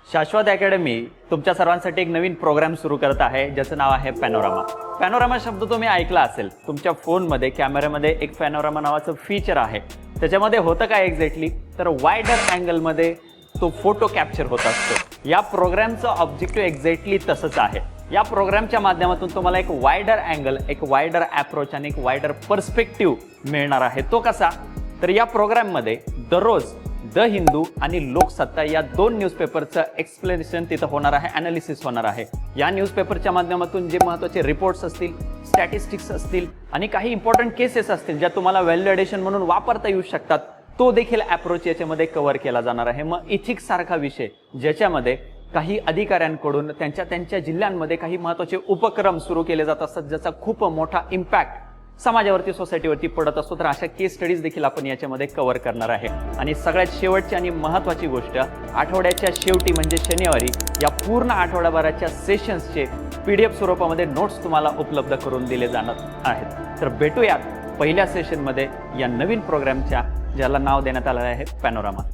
शाश्वत अकॅडमी तुमच्या सर्वांसाठी एक नवीन प्रोग्राम सुरू करत आहे ज्याचं नाव आहे पॅनोरामा. पॅनोरामा शब्द तुम्ही ऐकला असेल. तुमच्या फोनमध्ये कॅमेऱ्यामध्ये एक पॅनोरामा नावाचं फीचर आहे. त्याच्यामध्ये होतं काय एक्झॅक्टली तर वायडर अँगलमध्ये तो फोटो कॅप्चर होत असतो. या प्रोग्रामचं ऑब्जेक्टिव्ह एक्झॅक्टली तसंच आहे. या प्रोग्रामच्या माध्यमातून तुम्हाला एक वायडर अँगल, एक वायडर अप्रोच आणि एक वायडर पर्स्पेक्टिव्ह मिळणार आहे. तो कसा तर या प्रोग्राममध्ये दररोज द हिंदू आणि लोकसत्ता या दोन न्यूजपेपरचं एक्सप्लेनेशन तिथं होणार आहे, अनालिसिस होणार आहे. या न्यूजपेपरच्या माध्यमातून जे महत्त्वाचे रिपोर्ट्स असतील, स्टॅटिस्टिक्स असतील आणि काही इम्पॉर्टंट केसेस असतील ज्या तुम्हाला व्हॅल्यू ॲडिशन म्हणून वापरता येऊ शकतात, तो देखील अप्रोच याच्यामध्ये कव्हर केला जाणार आहे. मग इथिक्स सारखा विषय ज्याच्यामध्ये काही अधिकाऱ्यांकडून त्यांच्या जिल्ह्यांमध्ये काही महत्त्वाचे उपक्रम सुरू केले जात असतात ज्याचा खूप मोठा इम्पॅक्ट समाजावरती, सोसायटीवरती पडत असतो. तर अशा केस स्टडीज देखील आपण याच्यामध्ये कव्हर करणार आहे. आणि सगळ्यात शेवटची आणि महत्त्वाची गोष्ट, आठवड्याच्या शेवटी म्हणजे शनिवारी या पूर्ण आठवड्याभराच्या सेशन्सचे PDF स्वरूपामध्ये नोट्स तुम्हाला उपलब्ध करून दिले जाणार आहेत. तर भेटूयात पहिल्या सेशनमध्ये या नवीन प्रोग्रामच्या, ज्याला नाव देण्यात आलं आहे पॅनोरामा.